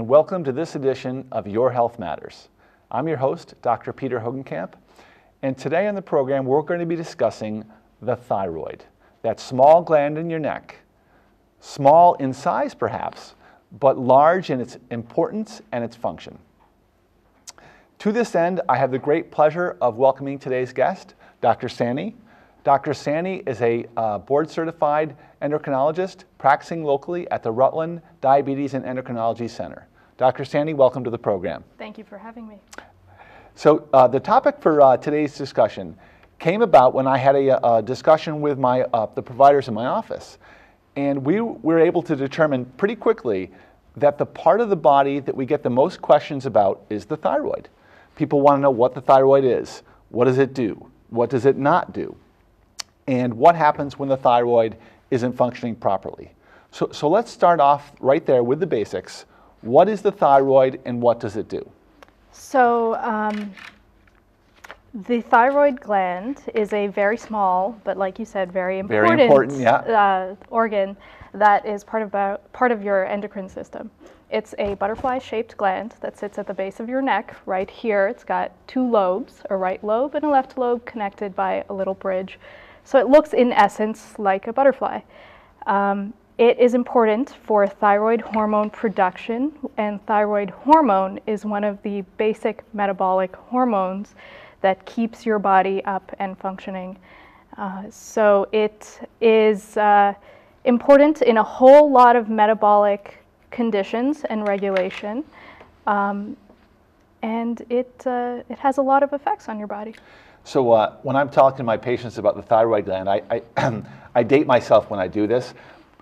and welcome to this edition of Your Health Matters. I'm your host, Dr. Peter Hogenkamp, and today on the program we're going to be discussing the thyroid, that small gland in your neck, small in size perhaps, but large in its importance and its function. To this end, I have the great pleasure of welcoming today's guest, Dr. Saini. Dr. Saini is a board-certified endocrinologist practicing locally at the Rutland Diabetes and Endocrinology Center. Dr. Saini, welcome to the program. Thank you for having me. So the topic for today's discussion came about when I had a discussion with the providers in my office, and we were able to determine pretty quickly that the part of the body that we get the most questions about is the thyroid. People want to know what the thyroid is, what does it do, what does it not do, and what happens when the thyroid isn't functioning properly. So let's start off right there with the basics. What is the thyroid and what does it do? So the thyroid gland is a very small, but like you said, very important organ that is part of your endocrine system. It's a butterfly-shaped gland that sits at the base of your neck, right here. It's got two lobes, a right lobe and a left lobe connected by a little bridge. So it looks, in essence, like a butterfly. It is important for thyroid hormone production, and thyroid hormone is one of the basic metabolic hormones that keeps your body up and functioning. So it is important in a whole lot of metabolic conditions and regulation, and it has a lot of effects on your body. So when I'm talking to my patients about the thyroid gland, I date myself when I do this,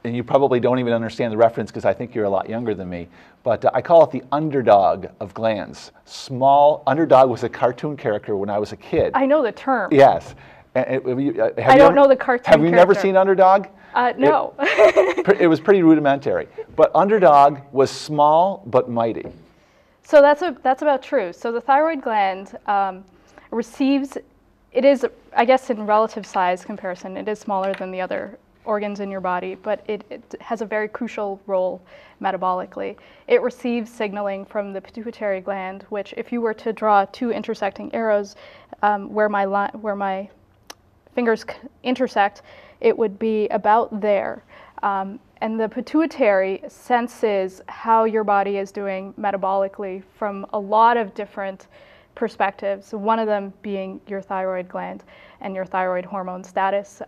and you probably don't even understand the reference because I think you're a lot younger than me, but I call it the underdog of glands. Small Underdog was a cartoon character when I was a kid. I know the term. Yes. I don't know the cartoon Have you character. never seen Underdog? No. It was pretty rudimentary, but Underdog was small but mighty. So that's about true. So the thyroid gland receives, it is, I guess in relative size comparison, it is smaller than the other organs in your body, but it has a very crucial role metabolically. It receives signaling from the pituitary gland, which if you were to draw two intersecting arrows where my fingers intersect, it would be about there. And the pituitary senses how your body is doing metabolically from a lot of different perspectives, one of them being your thyroid gland and your thyroid hormone status.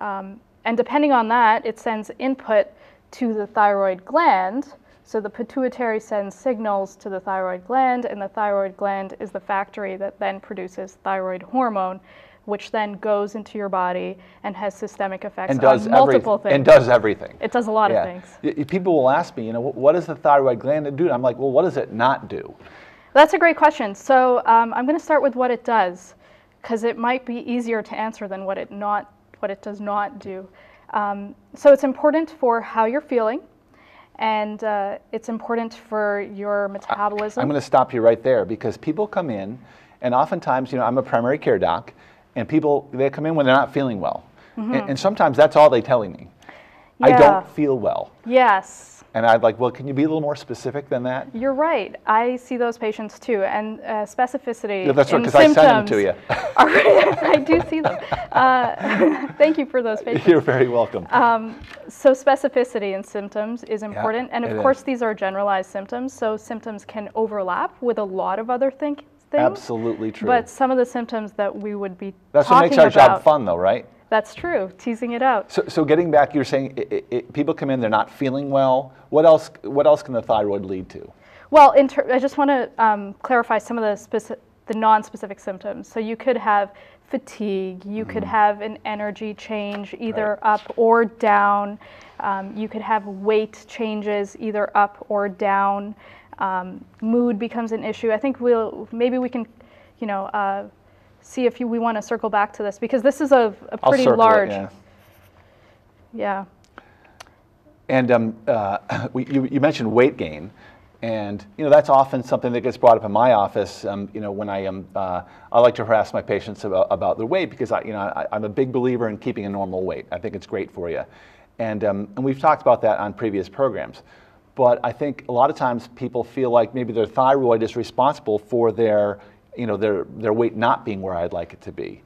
And depending on that, it sends input to the thyroid gland. So the pituitary sends signals to the thyroid gland, and the thyroid gland is the factory that then produces thyroid hormone, which then goes into your body and has systemic effects on multiple things. And does everything. It does a lot of things. People will ask me, what does the thyroid gland do? I'm like, well, what does it not do? That's a great question. So I'm going to start with what it does, because it might be easier to answer than what it does not do. So it's important for how you're feeling, and it's important for your metabolism. I'm going to stop you right there, because people come in, and oftentimes, I'm a primary care doc, and they come in when they're not feeling well. Mm-hmm. And sometimes that's all they're telling me. Yeah. I don't feel well. Yes. And I'd like, well, can you be a little more specific than that? You're right. I see those patients too, and specificity. Yeah, that's right, because I send them to you. I do see them. Thank you for those patients. You're very welcome. So specificity in symptoms is important, and of course these are generalized symptoms, so symptoms can overlap with a lot of other things. Absolutely true. But some of the symptoms that we would be That's what makes our job fun, though, right? That's true, teasing it out. So getting back, you're saying people come in, they're not feeling well. What else can the thyroid lead to? Well, I just want to clarify some of the non-specific symptoms. So you could have fatigue, you could have an energy change either up or down, you could have weight changes either up or down, mood becomes an issue. I think maybe we can, see if we want to circle back to this, because this is a pretty large. Yeah. And you mentioned weight gain, and that's often something that gets brought up in my office. When I like to harass my patients about their weight, because I'm a big believer in keeping a normal weight. I think it's great for you, and we've talked about that on previous programs. but I think a lot of times people feel like maybe their thyroid is responsible for their, their weight not being where I'd like it to be.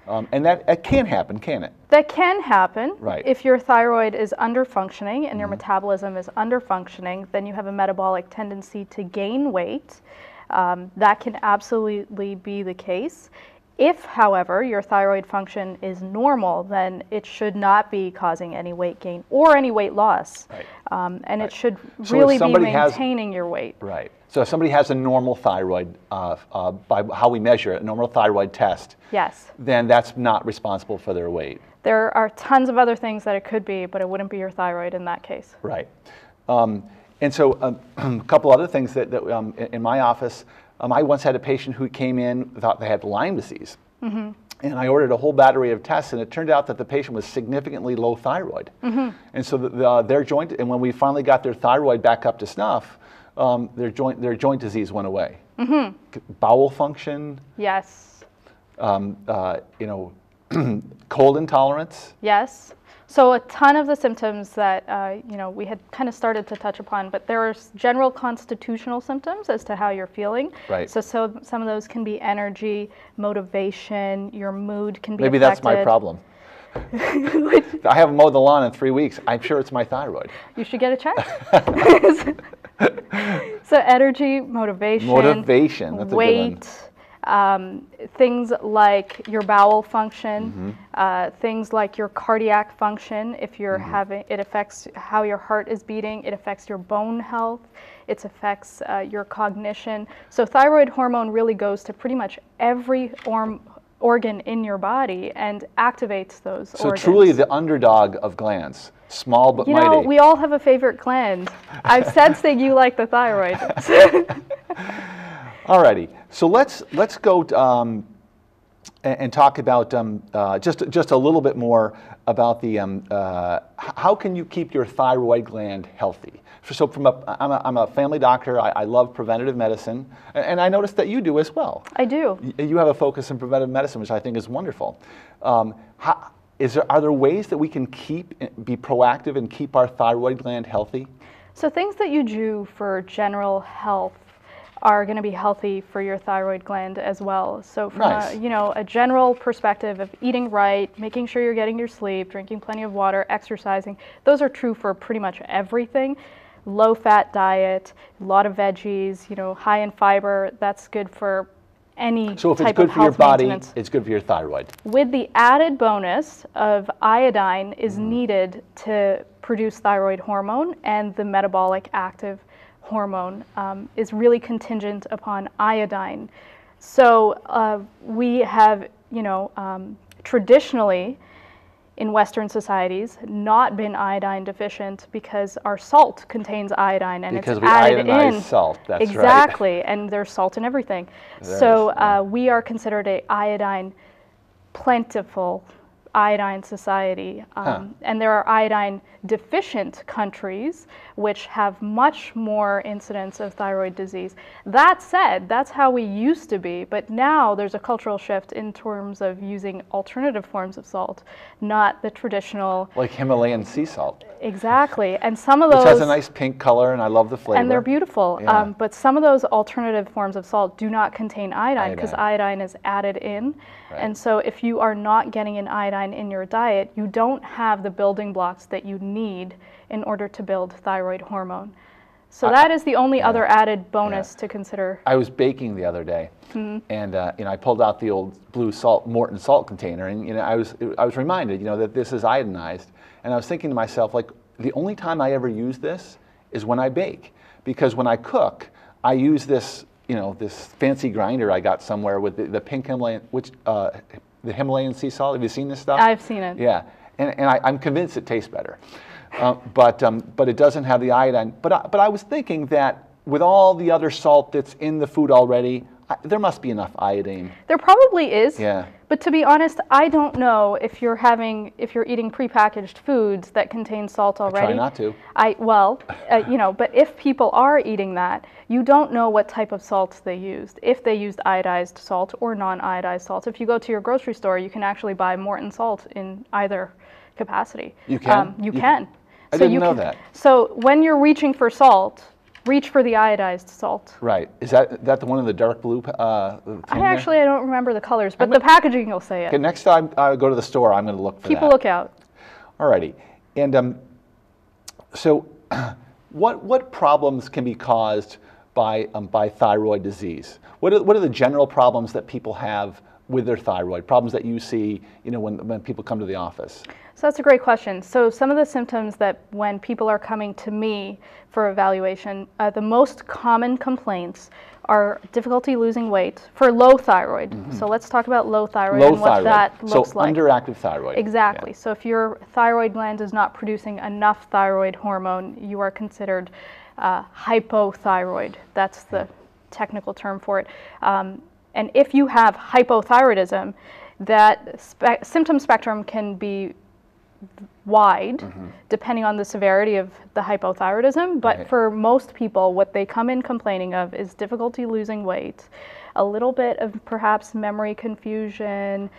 And that it can happen, can it? That can happen. Right. If your thyroid is underfunctioning and your metabolism is underfunctioning, then you have a metabolic tendency to gain weight. That can absolutely be the case. If, however, your thyroid function is normal, then it should not be causing any weight gain or any weight loss. Right. And it should So really if be somebody maintaining your weight. Right. So if somebody has a normal thyroid, by how we measure it, a normal thyroid test, Yes. then that's not responsible for their weight. There are tons of other things that it could be, but it wouldn't be your thyroid in that case. Right. And so a couple other things that in my office, I once had a patient who came in, thought they had Lyme disease. And I ordered a whole battery of tests, and it turned out that the patient was significantly low thyroid. And so their joint, and when we finally got their thyroid back up to snuff, their joint disease went away. Bowel function. Yes. Cold intolerance. Yes. So a ton of the symptoms that we had kind of started to touch upon, but there are general constitutional symptoms as to how you're feeling. Right. So some of those can be energy, motivation, your mood can be Maybe affected. that's my problem. I haven't mowed the lawn in 3 weeks. I'm sure it's my thyroid. You should get a check. So energy, motivation, That's weight, a good one. things like your bowel function, things like your cardiac function. If you're having, it affects how your heart is beating. It affects your bone health. It affects your cognition. So thyroid hormone really goes to pretty much every organ in your body and activates those organs. So truly the underdog of glands, small but mighty. You know, we all have a favorite gland. I've sensed that you like the thyroid. Alrighty, so let's go and talk about just a little bit more about the how can you keep your thyroid gland healthy? So I'm a family doctor. I love preventative medicine, and I noticed that you do as well. I do. You have a focus in preventative medicine, which I think is wonderful. Are there ways that we can be proactive and keep our thyroid gland healthy? So things that you do for general health are going to be healthy for your thyroid gland as well. So from a general perspective of eating right, making sure you're getting your sleep, drinking plenty of water, exercising, those are true for pretty much everything. Low fat diet, a lot of veggies, high in fiber, that's good for any type of health maintenance. So if it's good for your body, it's good for your thyroid. With the added bonus of iodine is needed to produce thyroid hormone, and the metabolic active hormone is really contingent upon iodine. So we have, traditionally in Western societies not been iodine deficient because our salt contains iodine and because it's added in. Because we iodinize salt, that's right. Exactly, and there's salt in everything. We are considered a iodine plentiful iodine society, and there are iodine deficient countries which have much more incidence of thyroid disease. That said, that's how we used to be, but now there's a cultural shift in terms of using alternative forms of salt, not the traditional. Like Himalayan sea salt. Exactly, and some of those. Which has a nice pink color, and I love the flavor. And they're beautiful, Yeah. but some of those alternative forms of salt do not contain iodine because iodine is added in. Right. And so if you are not getting an iodine in your diet, you don't have the building blocks that you need in order to build thyroid hormone. So that is the only other added bonus to consider. I was baking the other day, and I pulled out the old blue Morton salt container, and I was reminded, that this is iodinized, and I was thinking to myself, like, the only time I ever use this is when I bake, because when I cook, I use this, this fancy grinder I got somewhere with the pink Himalayan, the Himalayan sea salt. Have you seen this stuff? I've seen it. Yeah, and I'm convinced it tastes better. But it doesn't have the iodine. But I was thinking that with all the other salt that's in the food already, there must be enough iodine. There probably is. Yeah. But to be honest, I don't know if you're eating prepackaged foods that contain salt already. I try not to. But if people are eating that, you don't know what type of salts they used. If they used iodized salt or non-iodized salt. If you go to your grocery store, you can actually buy Morton salt in either capacity. You can? You can. I didn't know that. So when you're reaching for salt, reach for the iodized salt. Right. Is that the one in the dark blue thing I don't remember the colors, but the packaging will say it. Okay, next time I go to the store, I'm going to look for that. Keep a lookout. Alrighty. And so what problems can be caused by thyroid disease? What are the general problems that people have with their thyroid, problems that you see, when people come to the office? So that's a great question. So some of the symptoms that when people are coming to me for evaluation, the most common complaints are difficulty losing weight for low thyroid. Mm-hmm. So let's talk about low thyroid and what that looks like. So underactive thyroid. Exactly. Yeah. So if your thyroid gland is not producing enough thyroid hormone, you are considered hypothyroid. That's the technical term for it. And if you have hypothyroidism, that symptom spectrum can be wide, depending on the severity of the hypothyroidism. But for most people, what they come in complaining of is difficulty losing weight, a little bit of perhaps memory confusion,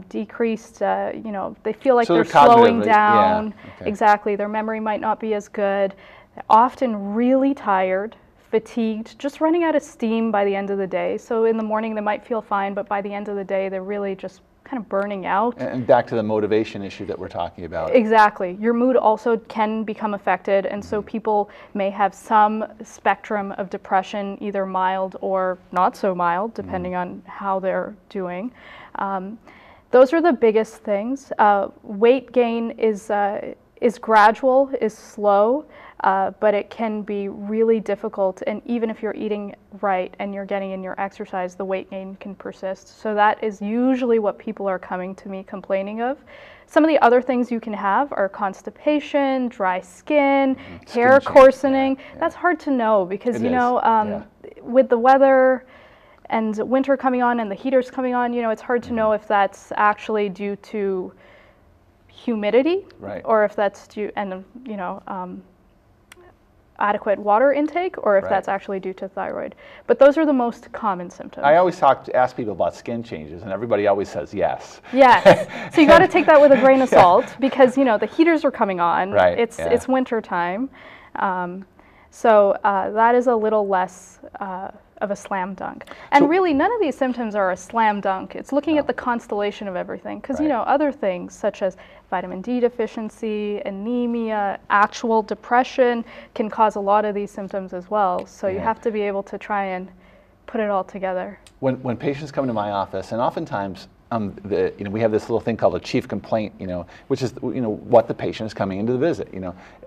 decreased, they feel like they're slowing down. Yeah. Okay. Exactly. Their memory might not be as good. They're often really tired, fatigued, just running out of steam by the end of the day. So in the morning they might feel fine, but by the end of the day they're really just kind of burning out. And back to the motivation issue that we're talking about. Exactly. Your mood also can become affected, and so people may have some spectrum of depression, either mild or not so mild, depending on how they're doing. Those are the biggest things. Weight gain is gradual, is slow. But it can be really difficult, and even if you're eating right and you're getting in your exercise, the weight gain can persist. So that is usually what people are coming to me complaining of. Some of the other things you can have are constipation, dry skin, hair coarsening. Yeah. That's hard to know because, with the weather and winter coming on and the heaters coming on, it's hard to know if that's actually due to humidity, or if that's due, adequate water intake, or if that's actually due to thyroid. But those are the most common symptoms. I always ask people about skin changes, and everybody always says yes. Yes. So you got to take that with a grain of salt because the heaters are coming on. Right. It's winter time. So that is a little less of a slam dunk. And really, none of these symptoms are a slam dunk. It's looking at the constellation of everything because, other things such as vitamin D deficiency, anemia, actual depression can cause a lot of these symptoms as well. So you have to be able to try and put it all together. When patients come to my office, and oftentimes we have this little thing called a chief complaint, which is what the patient is coming into the visit.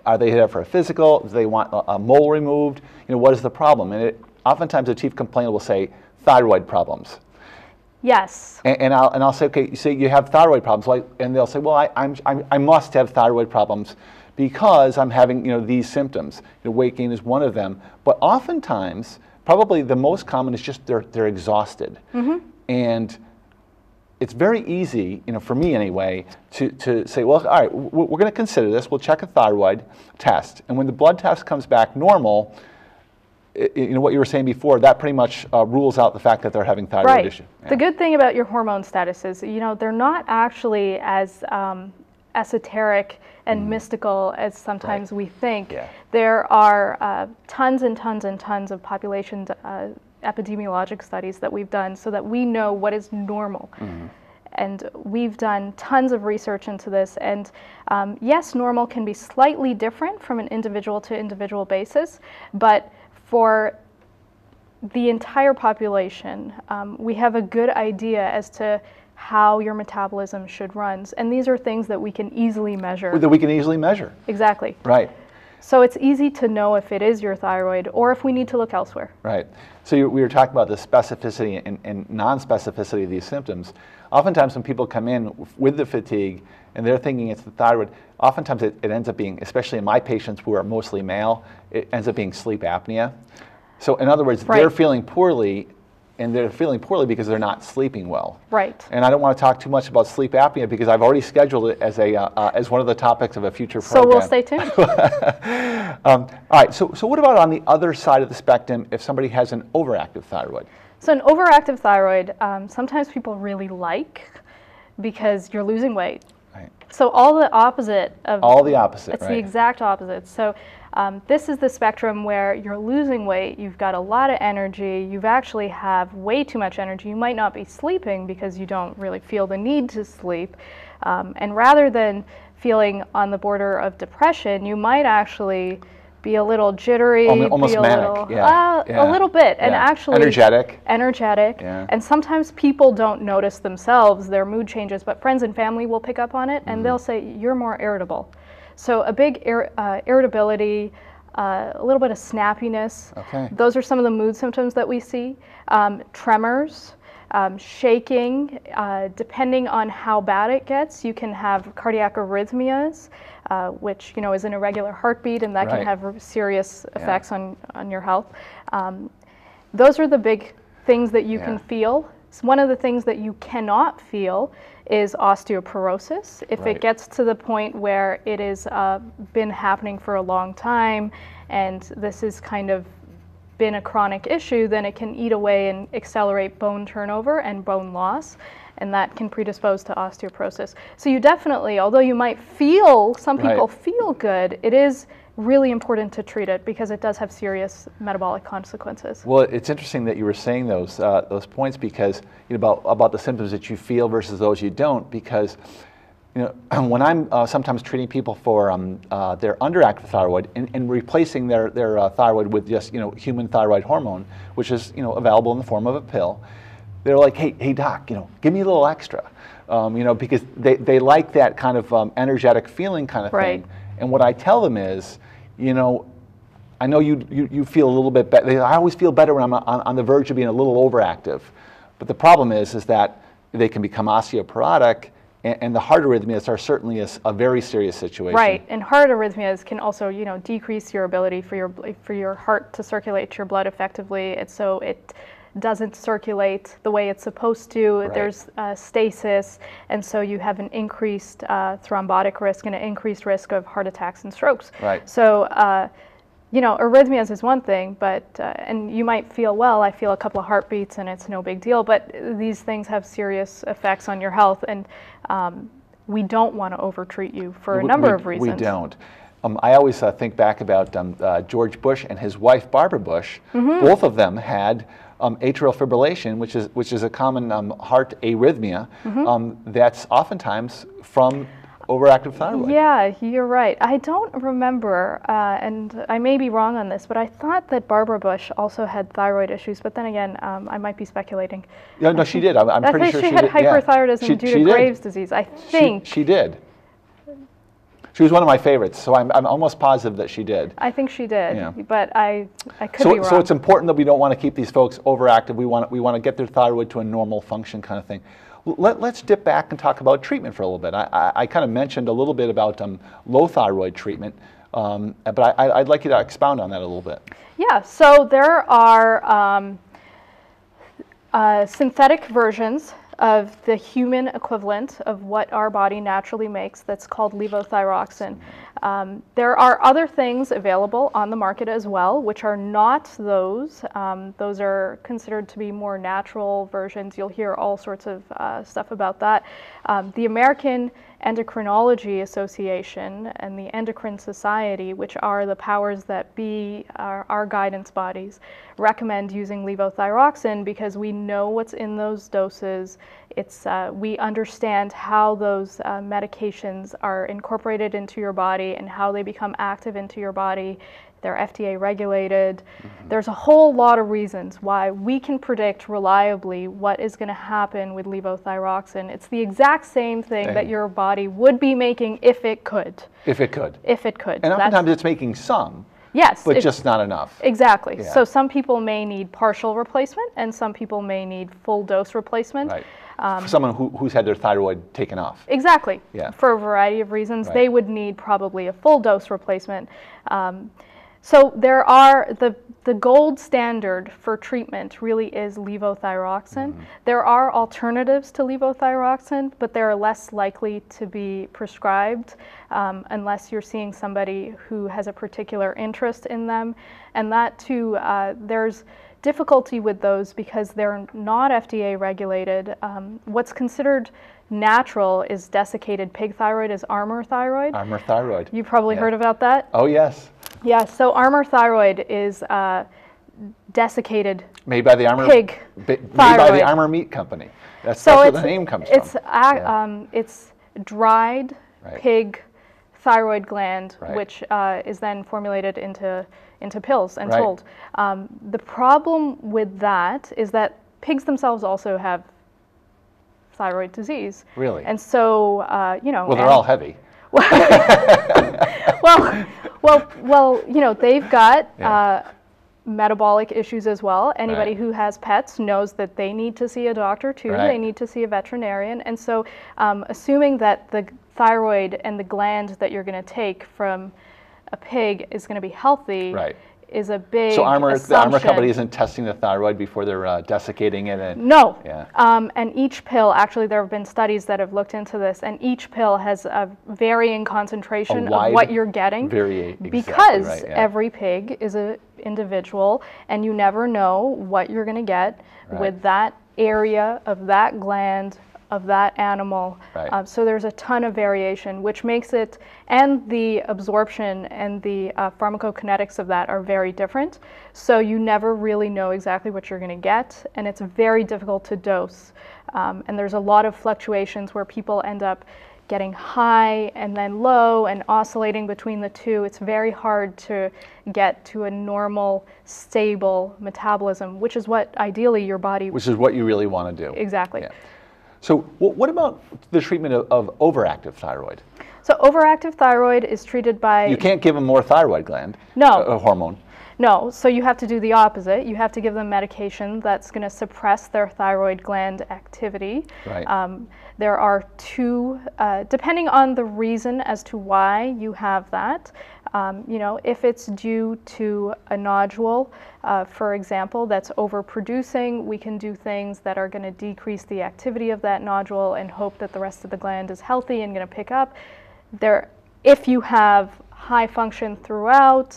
Are they here for a physical? Do they want a mole removed? What is the problem? And oftentimes the chief complaint will say thyroid problems. Yes. And I'll say, okay, so you have thyroid problems, and they'll say, well, I must have thyroid problems because I'm having these symptoms. Weight gain is one of them, but oftentimes, probably the most common is just they're exhausted, and it's very easy, for me anyway, to say, well, all right, we're going to consider this. We'll check a thyroid test, and when the blood test comes back normal, what you were saying before, that pretty much rules out the fact that they're having thyroid issue. Yeah. The good thing about your hormone status is, they're not actually as esoteric and mystical as sometimes we think. Yeah. There are tons and tons and tons of population epidemiologic studies that we've done so that we know what is normal. And we've done tons of research into this. And yes, normal can be slightly different from an individual to individual basis, but for the entire population, we have a good idea as to how your metabolism should run. And these are things that we can easily measure. That we can easily measure. Exactly. Right. So it's easy to know if it is your thyroid or if we need to look elsewhere. Right. So we were talking about the specificity and non-specificity of these symptoms. Oftentimes when people come in with the fatigue and they're thinking it's the thyroid, oftentimes it ends up being, especially in my patients who are mostly male, it ends up being sleep apnea. So in other words, they're feeling poorly, and they're feeling poorly because they're not sleeping well. Right. And I don't want to talk too much about sleep apnea because I've already scheduled it as one of the topics of a future program. So we'll stay tuned. All right, so what about on the other side of the spectrum if somebody has an overactive thyroid? So an overactive thyroid, sometimes people really like because you're losing weight. Right. So all the opposite of... All the opposite, It's right. the exact opposite. So this is the spectrum where you're losing weight, you've got a lot of energy, you've actually have way too much energy. You might not be sleeping because you don't really feel the need to sleep. And rather than feeling on the border of depression, you might actually be a little jittery, almost be a manic, little, yeah. a little bit, and Yeah. actually Energetic. Yeah. And sometimes people don't notice themselves their mood changes, but friends and family will pick up on it, and they'll say you're more irritable. So a big irritability, a little bit of snappiness. Okay. Those are some of the mood symptoms that we see. Tremors. Shaking, depending on how bad it gets, you can have cardiac arrhythmias, which is an irregular heartbeat, and that can have serious effects on your health. Those are the big things that you can feel. So one of the things that you cannot feel is osteoporosis. If it gets to the point where it has been happening for a long time, and this is kind of been a chronic issue, then it can eat away and accelerate bone turnover and bone loss, and that can predispose to osteoporosis. So you definitely, although you might feel, some people feel good, it is really important to treat it because it does have serious metabolic consequences. Well, it's interesting that you were saying those points because about the symptoms that you feel versus those you don't, because when I'm sometimes treating people for their underactive thyroid and replacing their thyroid with just human thyroid hormone, which is available in the form of a pill, they're like, hey doc, give me a little extra, because they like that kind of energetic feeling kind of thing. And what I tell them is, I know you feel a little bit better. I always feel better when I'm on the verge of being a little overactive, but the problem is that they can become osteoporotic. And the heart arrhythmias are certainly a very serious situation. Right, and heart arrhythmias can also, decrease your ability for your heart to circulate your blood effectively, and so it doesn't circulate the way it's supposed to. There's stasis, and so you have an increased thrombotic risk and an increased risk of heart attacks and strokes. Right. So, arrhythmias is one thing, but and you might feel, well, I feel a couple of heartbeats and it's no big deal, but these things have serious effects on your health, and we don't want to overtreat you for a number of reasons. We don't. I always think back about George Bush and his wife Barbara Bush. Both of them had atrial fibrillation, which is a common heart arrhythmia that's oftentimes from overactive thyroid. Yeah, you're right. I don't remember, and I may be wrong on this, but I thought that Barbara Bush also had thyroid issues, but then again, I might be speculating. No, she did. I'm pretty sure she had hyperthyroidism due to Graves' disease, I think. She did. She was one of my favorites, so I'm almost positive that she did. I think she did, but I could be wrong. So it's important that we don't want to keep these folks overactive. We want to get their thyroid to a normal function kind of thing. Let's dip back and talk about treatment for a little bit. I kind of mentioned a little bit about low thyroid treatment, but I'd like you to expound on that a little bit. Yeah, so there are synthetic versions of the human equivalent of what our body naturally makes that's called levothyroxine. There are other things available on the market as well, which are not those. Those are considered to be more natural versions. You'll hear all sorts of stuff about that. The American Endocrinology Association and the Endocrine Society, which are the powers that be, our guidance bodies, recommend using levothyroxine because we know what's in those doses. We understand how those medications are incorporated into your body and how they become active into your body. They're FDA regulated. There's a whole lot of reasons why we can predict reliably what is going to happen with levothyroxine. It's the exact same thing that your body would be making if it could. If it could. If it could. And oftentimes it's making some. Yes. But just not enough. Exactly. Yeah. So some people may need partial replacement and some people may need full dose replacement. Right. For someone who's had their thyroid taken off. Exactly. Yeah. For a variety of reasons, Right. they would need probably a full dose replacement. So there are the gold standard for treatment really is levothyroxine. There are alternatives to levothyroxine, but they're less likely to be prescribed unless you're seeing somebody who has a particular interest in them. And that too, there's difficulty with those because they're not FDA regulated. What's considered natural is desiccated pig thyroid, is armor thyroid. Armor thyroid. You probably heard about that? Oh, yes. Yeah, so armor thyroid is desiccated made by the armor pig made by thyroid. the Armor Meat Company. That's So where the name comes from. It's dried pig thyroid gland, Right. which is then formulated into pills and Right. sold. The problem with that is that pigs themselves also have thyroid disease. Really? And so, Well, they're all heavy. well, they've got Yeah. metabolic issues as well. Anybody Right. who has pets knows that they need to see a doctor too. Right. They need to see a veterinarian. And so, assuming that the thyroid and the gland that you're going to take from a pig is going to be healthy Right. is a big So the Armor assumption. Company isn't testing the thyroid before they're desiccating it? And, No. Yeah. And each pill, actually there have been studies that have looked into this, and each pill has a varying concentration A wide of what you're getting exactly because right, yeah. every pig is an individual, and you never know what you're going to get Right. with that area of that gland of that animal. Right. So there's a ton of variation, which makes it, and the absorption and the pharmacokinetics of that are very different. So you never really know exactly what you're going to get, and it's very difficult to dose. And there's a lot of fluctuations where people end up getting high and then low and oscillating between the two. It's very hard to get to a normal, stable metabolism, which is what ideally your body... Which is what you really want to do. Exactly. Yeah. So what about the treatment of overactive thyroid? So overactive thyroid is treated by... You can't give them more thyroid gland hormone. No, so you have to do the opposite. You have to give them medication that's going to suppress their thyroid gland activity. Right. There are two, depending on the reason as to why you have that, if it's due to a nodule, for example, that's overproducing, we can do things that are going to decrease the activity of that nodule and hope that the rest of the gland is healthy and going to pick up. If you have high function throughout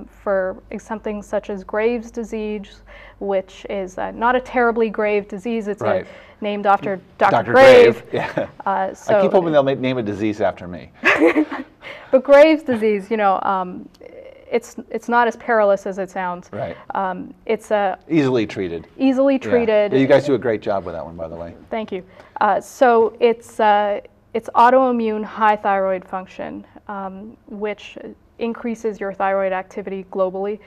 for something such as Graves' disease, which is not a terribly grave disease. It's named after Dr. Grave. Yeah. So I keep hoping they'll name a disease after me. But Graves' disease, it's not as perilous as it sounds. Right. It's easily treated. Easily treated. Yeah, you guys do a great job with that one, by the way. Thank you. So it's autoimmune high thyroid function, which increases your thyroid activity globally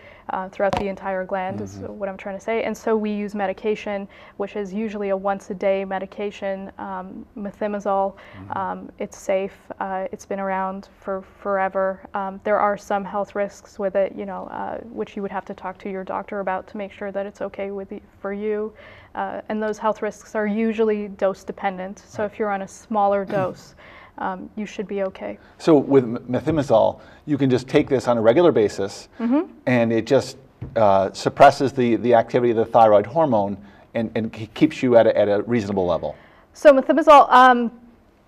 throughout the entire gland, is what I'm trying to say. And so we use medication, which is usually a once-a-day medication, methimazole. It's safe. It's been around for forever. There are some health risks with it, which you would have to talk to your doctor about to make sure that it's okay for you. And those health risks are usually dose-dependent. So if you're on a smaller dose, you should be okay. So with methimazole, you can just take this on a regular basis, and it just suppresses the activity of the thyroid hormone and keeps you at a reasonable level. So methimazole,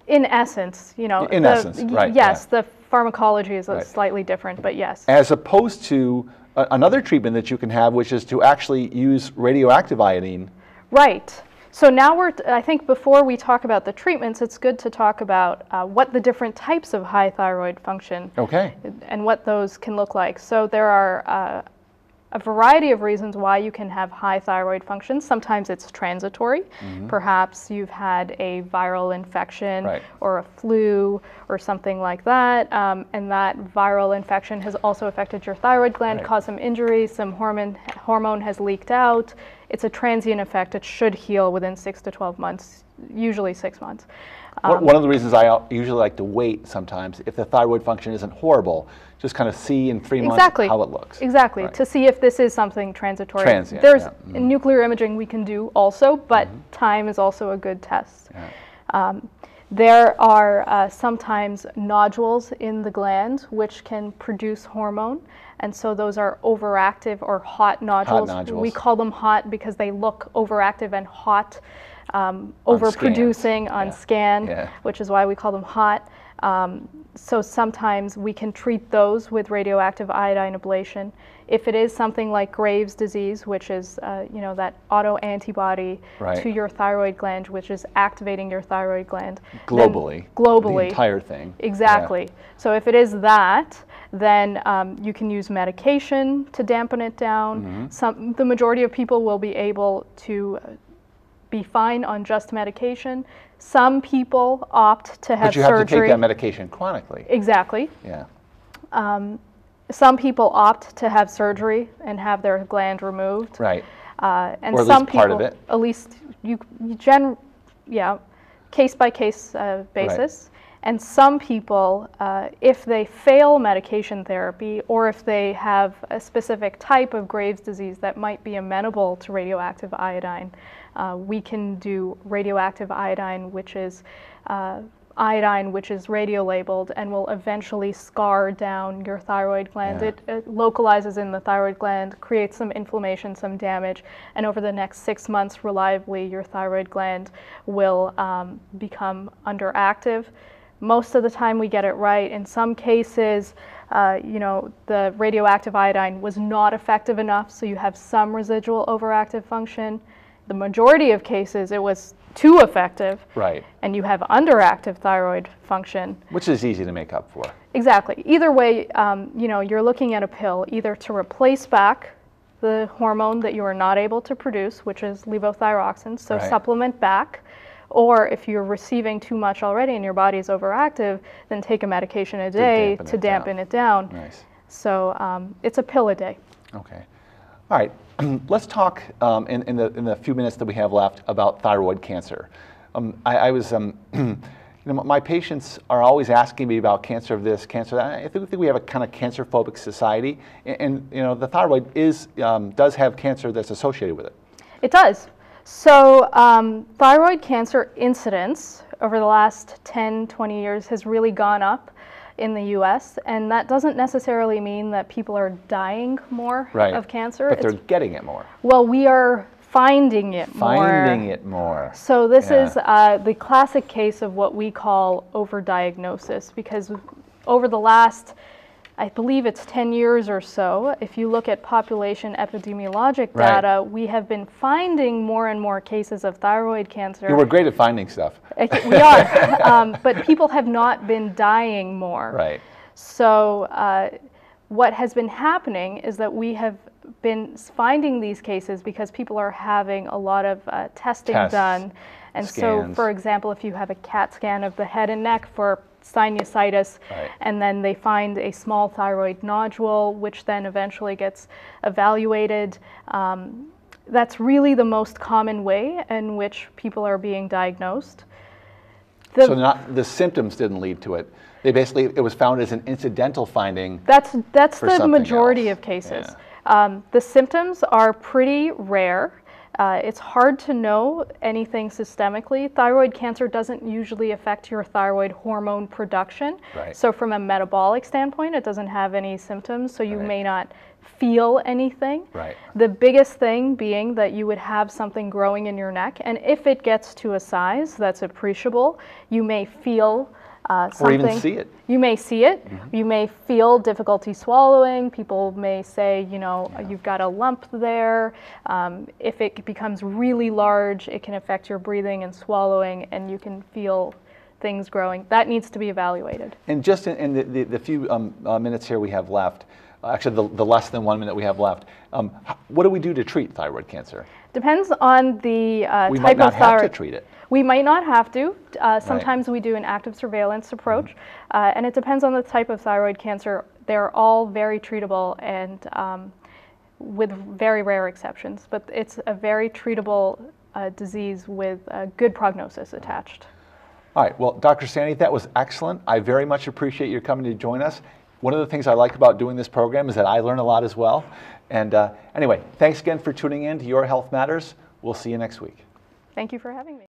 in essence, right? Yes, the pharmacology is slightly different, but yes. As opposed to another treatment that you can have, which is to actually use radioactive iodine. Right. So now I think before we talk about the treatments, it's good to talk about what the different types of high thyroid function and what those can look like. So there are a variety of reasons why you can have high thyroid function. Sometimes it's transitory. Perhaps you've had a viral infection or a flu or something like that, and that viral infection has also affected your thyroid gland, caused some injury, some hormone has leaked out. It's a transient effect. It should heal within 6 to 12 months, usually 6 months. One of the reasons I usually like to wait sometimes, if the thyroid function isn't horrible, just kind of see in 3 months how it looks. Exactly, to see if this is something transitory. Transient, There's nuclear imaging we can do also, but time is also a good test. There are sometimes nodules in the gland which can produce hormone, and so those are overactive or hot nodules. We call them hot because they look overactive and hot. overproducing on scan, Yeah. which is why we call them hot. So sometimes we can treat those with radioactive iodine ablation. If it is something like Graves' disease, which is that autoantibody Right. to your thyroid gland, which is activating your thyroid gland Globally. Globally. The entire thing. Exactly. Yeah. So if it is that, then you can use medication to dampen it down. The majority of people will be able to be fine on just medication. Some people opt to have But you have surgery. to take that medication chronically. Exactly. Yeah. Some people opt to have surgery and have their gland removed. Right. And or at some least part people, of it. at least case by case basis. And some people, if they fail medication therapy, or if they have a specific type of Graves' disease that might be amenable to radioactive iodine, we can do radioactive iodine, which is iodine which is radio-labeled and will eventually scar down your thyroid gland. Yeah. It localizes in the thyroid gland, creates some inflammation, some damage, and over the next 6 months, reliably, your thyroid gland will become underactive. Most of the time we get it right. In some cases, the radioactive iodine was not effective enough, so you have some residual overactive function. The majority of cases, it was too effective, Right. and you have underactive thyroid function. Which is easy to make up for. Exactly. Either way, you're looking at a pill either to replace back the hormone that you are not able to produce, which is levothyroxine, so Right. supplement back. Or if you're receiving too much already and your body is overactive, then take a medication a day to dampen it down. Nice. So it's a pill a day. Okay. All right. Let's talk in the few minutes that we have left about thyroid cancer. I was, my patients are always asking me about cancer of this, cancer of that. I think we have a kind of cancer-phobic society, and the thyroid does have cancer that's associated with it. It does. So thyroid cancer incidence over the last 10, 20 years has really gone up in the US, and that doesn't necessarily mean that people are dying more of cancer. But they're getting it more. Well, we are finding it more. Finding it more. So this is the classic case of what we call overdiagnosis, because over the last, I believe it's 10 years or so, if you look at population epidemiologic data, we have been finding more and more cases of thyroid cancer. We're great at finding stuff. We are, but people have not been dying more. Right. So what has been happening is that we have been finding these cases because people are having a lot of testing done. And scans. So, for example, if you have a CAT scan of the head and neck for sinusitis, and then they find a small thyroid nodule, which then eventually gets evaluated. That's really the most common way in which people are being diagnosed. So the symptoms didn't lead to it. It was found as an incidental finding. That's the majority of cases. Yeah. The symptoms are pretty rare. It's hard to know anything systemically. Thyroid cancer doesn't usually affect your thyroid hormone production. Right. So from a metabolic standpoint, it doesn't have any symptoms, so you may not feel anything. Right. The biggest thing being that you would have something growing in your neck, and if it gets to a size that's appreciable, you may feel something. Or even see it. You may see it. You may feel difficulty swallowing. People may say, you've got a lump there. If it becomes really large, it can affect your breathing and swallowing, and you can feel things growing. That needs to be evaluated. And just in the few minutes here we have left, actually the less than 1 minute we have left, what do we do to treat thyroid cancer? Depends on the type of thyroid. We might not have to treat it. We might not have to. Sometimes we do an active surveillance approach, and it depends on the type of thyroid cancer. They're all very treatable, and with very rare exceptions, but it's a very treatable disease with a good prognosis attached. All right, well, Dr. Saini, that was excellent. I very much appreciate your coming to join us. One of the things I like about doing this program is that I learn a lot as well. And anyway, thanks again for tuning in to Your Health Matters. We'll see you next week. Thank you for having me.